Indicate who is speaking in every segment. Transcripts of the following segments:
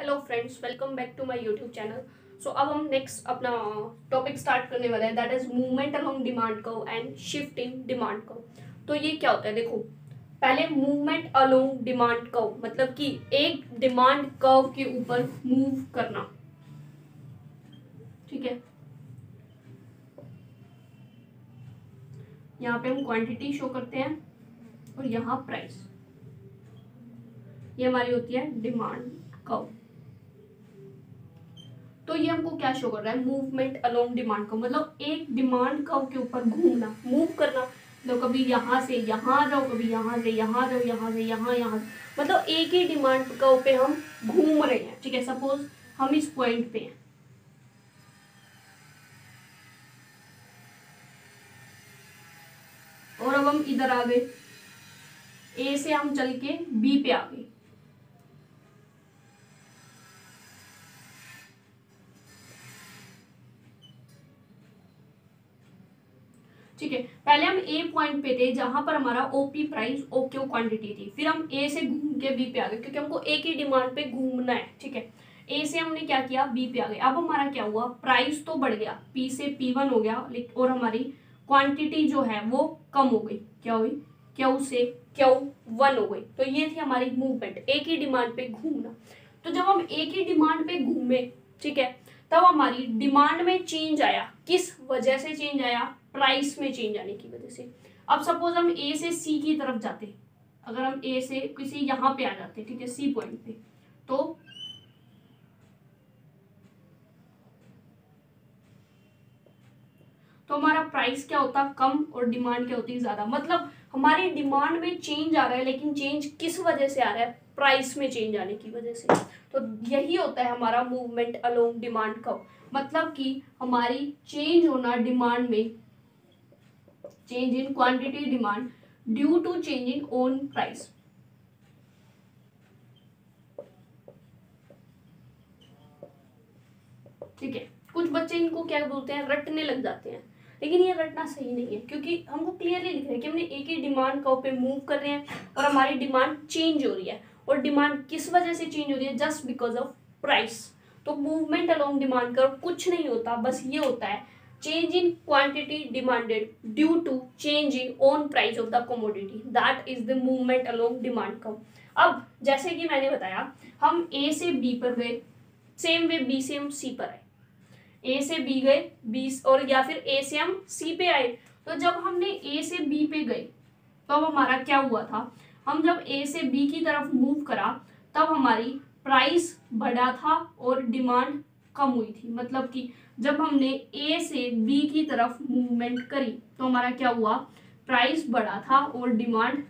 Speaker 1: Hello friends, welcome back to my YouTube channel. So अब हम next अपना topic start करने वाले हैं, that is movement along demand curve and shift in demand curve. तो ये क्या होता है, देखो पहले मूवमेंट अलोंग डिमांड कर्व मतलब कि एक डिमांड कर्व के ऊपर मूव करना, ठीक है। यहाँ पे हम क्वांटिटी शो करते हैं और यहाँ प्राइस, ये हमारी होती है डिमांड कर्व। तो ये हमको क्या शो कर रहा है, मूवमेंट अलोंग डिमांड कर्व, मतलब एक डिमांड कर्व के ऊपर घूमना, मूव करना। तो कभी यहाँ से यहाँ जाओ, कभी यहाँ से यहाँ जाओ, यहाँ से यहाँ, मतलब एक ही डिमांड कर्व पे हम घूम रहे हैं, ठीक है। सपोज हम इस पॉइंट पे हैं और अब हम इधर आ गए, ए से हम चल के बी पे आ गए, ठीक है। पहले हम ए पॉइंट पे थे जहां पर हमारा ओपी प्राइस ओक्यू क्वांटिटी थी, फिर हम ए से घूम के बी पे आ गए क्योंकि हमको एक ही डिमांड पे घूमना है, ठीक है। ए से हमने क्या किया, बी पे आ गए। अब हमारा क्या हुआ, प्राइस तो बढ़ गया, पी से P1 हो गया और हमारी क्वांटिटी जो है वो कम हो गई, क्या हुई, क्यू से Q1 हो गई। तो ये थी हमारी मूवमेंट, एक ही डिमांड पे घूमना। तो जब हम एक ही डिमांड पे घूमे, ठीक है, तब हमारी डिमांड में चेंज आया। किस वजह से चेंज आया, प्राइस में चेंज आने की वजह से। अब सपोज हम ए से सी की तरफ जाते, अगर हम ए से किसी यहाँ पे आ जाते, ठीक है, सी पॉइंट पे, तो हमारा प्राइस क्या होता, कम, और डिमांड क्या होती, ज्यादा। मतलब हमारी डिमांड में चेंज आ रहा है, लेकिन चेंज किस वजह से आ रहा है, प्राइस में चेंज आने की वजह से। तो यही होता है हमारा मूवमेंट अलोंग डिमांड कर्व, मतलब कि हमारी चेंज होना डिमांड में, change in quantity demand due to change in own price, ठीक है। कुछ बच्चे इनको क्या बोलते हैं, रटने लग जाते हैं, लेकिन ये रटना सही नहीं है क्योंकि हमको क्लियरली लिख रहा है कि हमने एक ही डिमांड कर्व पे मूव कर रहे हैं और हमारी डिमांड चेंज हो रही है। और डिमांड किस वजह से चेंज हो रही है, जस्ट बिकॉज ऑफ प्राइस। तो मूवमेंट अलोंग डिमांड कर्व कुछ नहीं होता, बस ये होता है change in quantity demanded due to change in own price of the commodity, that is the movement along demand curve. अब जैसे कि मैंने बताया, हम ए से बी पर गए, सेम वे बी से हम सी पर आए, ए से बी गए, बी और या फिर ए से हम सी पे आए। तो जब हमने ए से बी पे गए तो अब हमारा क्या हुआ था, हम जब ए से बी की तरफ मूव करा तब हमारी प्राइस बढ़ा था और डिमांड कम हुई थी। मतलब कि जब हमने ए से बी की तरफ मूवमेंट करी तो हमारा क्या हुआ, प्राइस बढ़ा था और डिमांड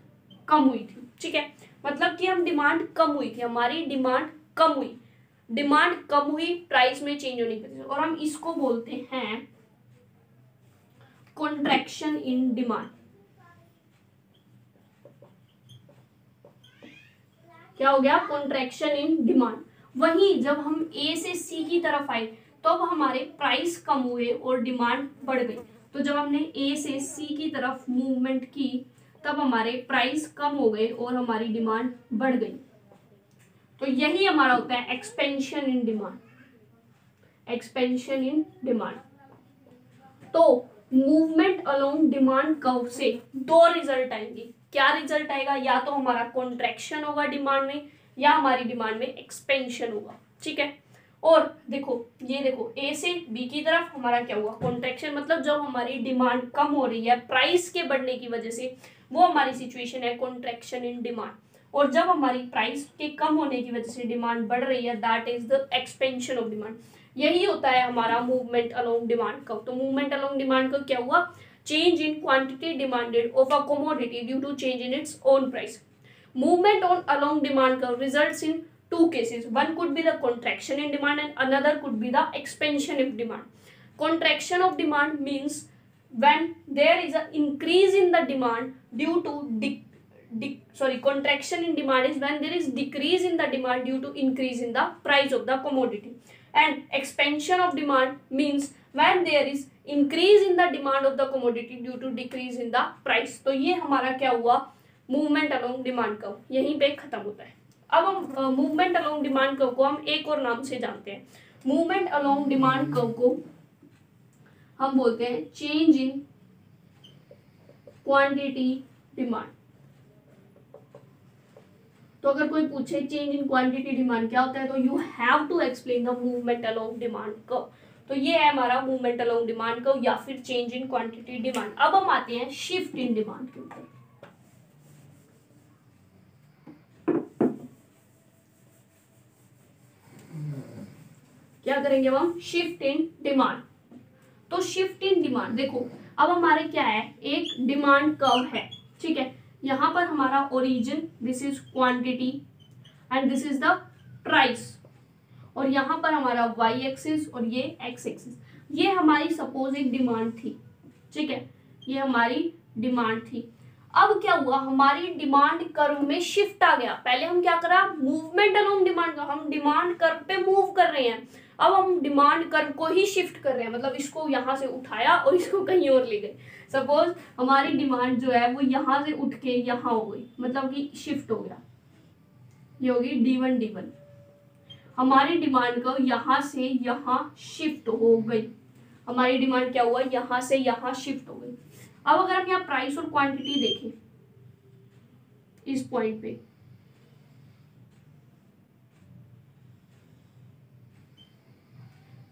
Speaker 1: कम हुई थी, ठीक है। मतलब कि हम डिमांड कम हुई थी, हमारी डिमांड कम हुई, डिमांड कम हुई प्राइस में चेंज होने की वजह से, और हम इसको बोलते हैं कॉन्ट्रैक्शन इन डिमांड। क्या हो गया, कॉन्ट्रैक्शन इन डिमांड। वहीं जब हम ए से सी की तरफ आए तो अब हमारे प्राइस कम हुए और डिमांड बढ़ गई। तो जब हमने ए से सी की तरफ मूवमेंट की तब हमारे प्राइस कम हो गए और हमारी डिमांड बढ़ गई। तो यही हमारा होता है expansion in demand, expansion in demand. तो मूवमेंट अलोंग डिमांड कर्व से दो रिजल्ट आएंगे। क्या रिजल्ट आएगा, या तो हमारा कॉन्ट्रैक्शन होगा डिमांड में, या हमारी डिमांड में एक्सपेंशन होगा, ठीक है। और देखो, ये देखो, ए से बी की तरफ हमारा क्या हुआ, कॉन्ट्रैक्शन। मतलब जब हमारी डिमांड कम हो रही है प्राइस के बढ़ने की वजह से, वो हमारी सिचुएशन है कॉन्ट्रैक्शन इन डिमांड। और जब हमारी प्राइस के कम होने की वजह से डिमांड बढ़ रही है, that is the expansion of demand. यही होता है हमारा मूवमेंट अलोंग डिमांड कर्व। तो मूवमेंट अलोंग डिमांड कर्व क्या हुआ, change in quantity demanded of a commodity due to change in its own price. Movement on along demand curve results in two cases. One could be the contraction in demand and another could be the expansion of demand. Contraction of demand means when there is an increase in the demand due to contraction in demand is when there is decrease in the demand due to increase in the price of the commodity. And expansion of demand means when there is increase in the demand of the commodity due to decrease in the price. तो ये हमारा क्या हुआ, movement along demand curve, यहीं पे खत्म होता है। अब हम मूवमेंट अलोंग डिमांड कर्व को हम एक और नाम से जानते हैं। मूवमेंट अलोंग डिमांड कर्व को हम बोलते हैं चेंज इन क्वांटिटी डिमांड। तो अगर कोई पूछे चेंज इन क्वांटिटी डिमांड क्या होता है, तो you have to explain the movement along demand curve. तो ये है हमारा मूवमेंट अलोंग डिमांड कर्व या फिर चेंज इन क्वांटिटी डिमांड। अब हम आते हैं शिफ्ट इन डिमांड के ऊपर। क्या करेंगे अब हम, शिफ्ट इन डिमांड। तो शिफ्ट इन डिमांड देखो, अब हमारे क्या है, एक डिमांड कर्व है, ठीक है। यहां पर हमारा origin, this is quantity and this is the price, और यहां पर हमारा वाई एक्सिस और ये एक्स एक्सिस। ये हमारी सपोज एक डिमांड थी, ठीक है, ये हमारी डिमांड थी। अब क्या हुआ, हमारी डिमांड कर्व में शिफ्ट आ गया। पहले हम क्या करा, मूवमेंट अलोंग डिमांड, हम डिमांड कर्व पे मूव कर रहे हैं। अब हम डिमांड कर्व को ही शिफ्ट कर रहे हैं, मतलब इसको यहाँ से उठाया और इसको कहीं और ले गए। सपोज हमारी डिमांड जो है वो यहाँ से उठ के यहाँ हो गई, मतलब कि शिफ्ट हो गया, ये होगी D1 D1। हमारी डिमांड कर्व यहाँ से यहाँ शिफ्ट हो गई, हमारी डिमांड क्या हुआ, यहाँ से यहाँ शिफ्ट हो गई। अब अगर हम यहाँ प्राइस और क्वांटिटी देखें इस पॉइंट पे,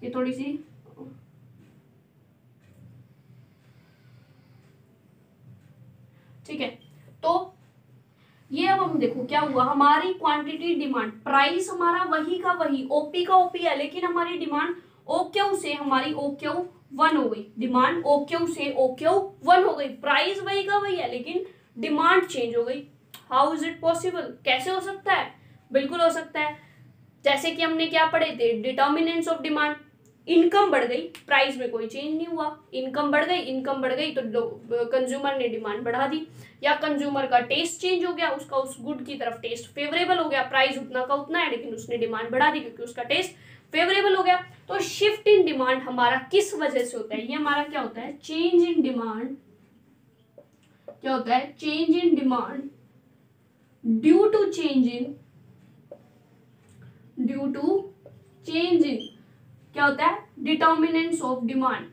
Speaker 1: ये थोड़ी सी ठीक है। तो ये अब हम देखो क्या हुआ, हमारी क्वांटिटी डिमांड, प्राइस हमारा वही का वही, ओपी का ओपी है, लेकिन हमारी डिमांड ओक्यू से हमारी ओक्यू 1 हो गई, डिमांड ओक्यू से ओक्यू 1 हो गई। प्राइस वही का वही है लेकिन डिमांड चेंज हो गई। हाउ इज इट पॉसिबल, कैसे हो सकता है, बिल्कुल हो सकता है। जैसे कि हमने क्या पढ़े थे, डिटर्मिनेंट्स ऑफ डिमांड, इनकम बढ़ गई, प्राइस में कोई चेंज नहीं हुआ। इनकम बढ़ गई तो कंज्यूमर ने डिमांड बढ़ा दी, या कंज्यूमर का टेस्ट चेंज हो गया, उसका उस गुड की तरफ टेस्ट फेवरेबल हो गया, प्राइस उतना का उतना है लेकिन उसने डिमांड बढ़ा दी क्योंकि उसका टेस्ट फेवरेबल हो गया। तो शिफ्ट इन डिमांड हमारा किस वजह से होता है, ये हमारा क्या होता है, चेंज इन डिमांड। क्या होता है, change in demand due to change in क्या होता है, डिटर्मिनेंट्स ऑफ डिमांड।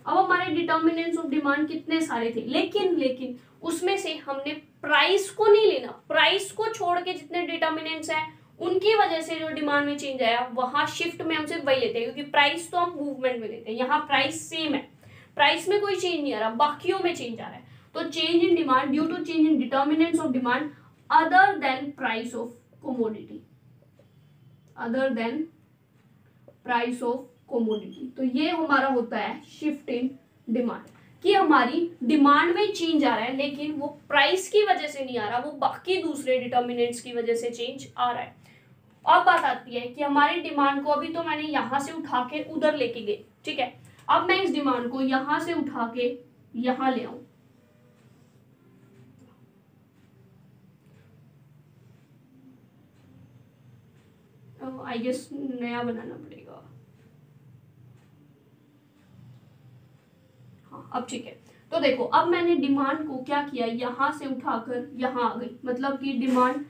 Speaker 1: अब हमारे डिटर्मिनेंट्स ऑफ डिमांड कितने सारे थे, लेकिन उसमें से हमने प्राइस को नहीं लेना, प्राइस को छोड़ के जितने डिटर्मिनेंट्स हैं उनकी वजह से जो डिमांड में चेंज आया, वहां शिफ्ट में हम सिर्फ वही लेते हैं, क्योंकि प्राइस तो हम मूवमेंट में लेते हैं, यहाँ प्राइस सेम है, प्राइस में कोई चेंज नहीं आ रहा, बाकियों में चेंज आ रहा है। तो change in demand due to change in determinants of demand other than price of commodity, तो ये हमारा होता है शिफ्ट इन डिमांड, कि हमारी डिमांड में चेंज आ रहा है लेकिन वो प्राइस की वजह से नहीं आ रहा, वो बाकी दूसरे डिटर्मिनेंट्स की वजह से चेंज आ रहा है। अब बात आती है कि हमारी डिमांड को अभी तो मैंने यहाँ से उठा के उधर लेके गई, ठीक है, अब मैं इस डिमांड को यहाँ से उठा के यहाँ ले आऊं, आई गेस नया बनाना पड़ेगा, हाँ अब ठीक है। तो देखो अब मैंने डिमांड को क्या किया, यहाँ से उठाकर यहाँ आ गई, मतलब कि डिमांड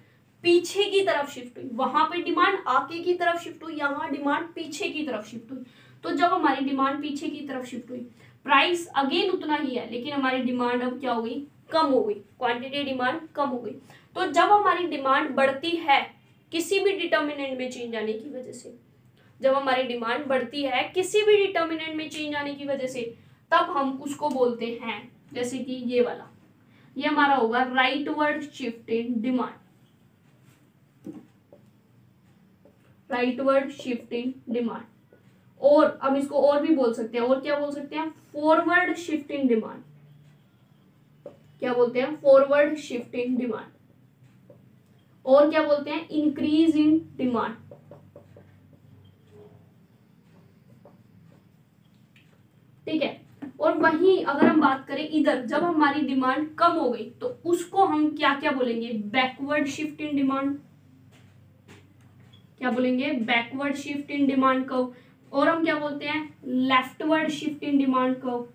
Speaker 1: पीछे की तरफ शिफ्ट हुई, वहां पे डिमांड आगे की तरफ शिफ्ट हुई, यहाँ डिमांड पीछे की तरफ शिफ्ट हुई। तो जब हमारी डिमांड पीछे की तरफ शिफ्ट हुई, प्राइस अगेन उतना ही है लेकिन हमारी डिमांड अब क्या हो गई, कम हो गई, क्वांटिटी डिमांड कम हो गई। तो जब हमारी डिमांड बढ़ती है किसी भी डिटर्मिनेंट में चेंज आने की वजह से, जब हमारी डिमांड बढ़ती है किसी भी डिटर्मिनेंट में चेंज आने की वजह से, तब हम उसको बोलते हैं, जैसे कि ये वाला, ये हमारा होगा rightward shift in demand, rightward shift in demand. और हम इसको और भी बोल सकते हैं, और क्या बोल सकते हैं, फॉरवर्ड शिफ्ट इन डिमांड। क्या बोलते हैं, फॉरवर्ड शिफ्ट इन डिमांड। और क्या बोलते हैं, इंक्रीज इन डिमांड। ठीक है, और वहीं अगर हम बात करें इधर, जब हमारी डिमांड कम हो गई तो उसको हम क्या क्या बोलेंगे, बैकवर्ड शिफ्ट इन डिमांड। क्या बोलेंगे, backward shift in demand curve. और हम क्या बोलते हैं, leftward shift in demand curve.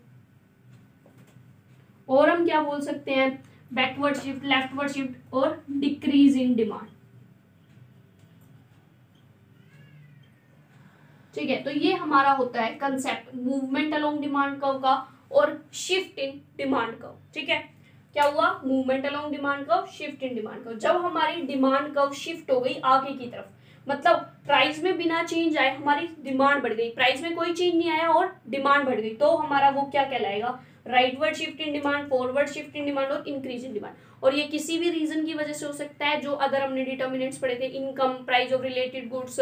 Speaker 1: और हम क्या बोल सकते हैं, बैकवर्ड शिफ्ट, लेफ्टवर्ड शिफ्ट और डिक्रीज इन डिमांड। ठीक है, तो ये हमारा होता है concept movement along demand curve का और शिफ्ट इन डिमांड कर्व। ठीक है, क्या हुआ, movement along demand curve, shift in demand curve. जब हमारी डिमांड कर्व शिफ्ट हो गई आगे की तरफ, मतलब प्राइस में बिना चेंज आए हमारी डिमांड बढ़ गई, प्राइस में कोई चेंज नहीं आया और डिमांड बढ़ गई, तो हमारा वो क्या कहलाएगा, rightward shift in demand, forward shift in demand और इंक्रीज इन डिमांड। और ये किसी भी रीजन की वजह से हो सकता है, जो अदर हमने डिटर्मिनेंट्स पढ़े थे, income, price of related goods,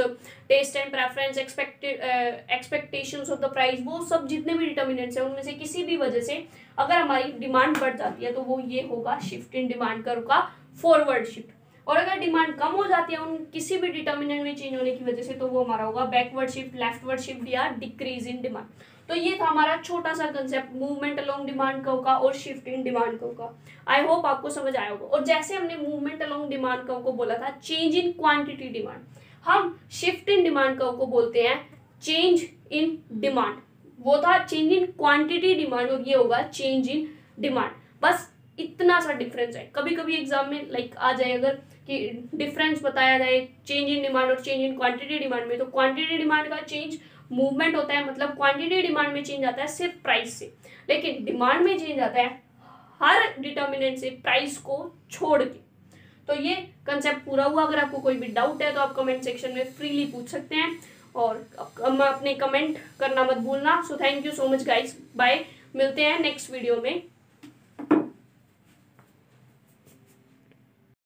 Speaker 1: taste and preference, expectations of the price, वो सब जितने भी डिटर्मिनेंट्स हैं उनमें से किसी भी वजह से अगर हमारी डिमांड बढ़ जाती है तो वो ये होगा शिफ्ट इन डिमांड कर्व का फॉरवर्ड शिफ्ट। और अगर डिमांड कम हो जाती है उन किसी भी डिटर्मिनेंट में चेंज होने की वजह से, तो वो हमारा होगा बैकवर्ड शिफ्ट, लेफ्टवर्ड शिफ्ट या डिक्रीज इन डिमांड। तो ये था हमारा छोटा सा concept movement along demand curve का और शिफ्ट इन डिमांड कर्व का। आई होप आपको समझ आया होगा। और जैसे हमने मूवमेंट अलोंग डिमांड कर्व को बोला था चेंज इन क्वांटिटी डिमांड, हम शिफ्ट इन डिमांड कर्व को बोलते हैं चेंज इन डिमांड। वो था चेंज इन क्वांटिटी डिमांड और ये होगा चेंज इन डिमांड। बस इतना सा डिफरेंस है। कभी कभी एग्जाम में लाइक आ जाए अगर कि डिफरेंस बताया जाए चेंज इन डिमांड और चेंज इन क्वांटिटी डिमांड में, तो क्वांटिटी डिमांड का चेंज मूवमेंट होता है, मतलब क्वांटिटी डिमांड में चेंज आता है सिर्फ प्राइस से, लेकिन डिमांड में चेंज आता है हर डिटर्मिनेंट से प्राइस को छोड़ के। तो ये कंसेप्ट पूरा हुआ। अगर आपको कोई भी डाउट है तो आप कमेंट सेक्शन में फ्रीली पूछ सकते हैं और अपने कमेंट करना मत भूलना। So thank you so much guys, bye, मिलते हैं नेक्स्ट वीडियो में।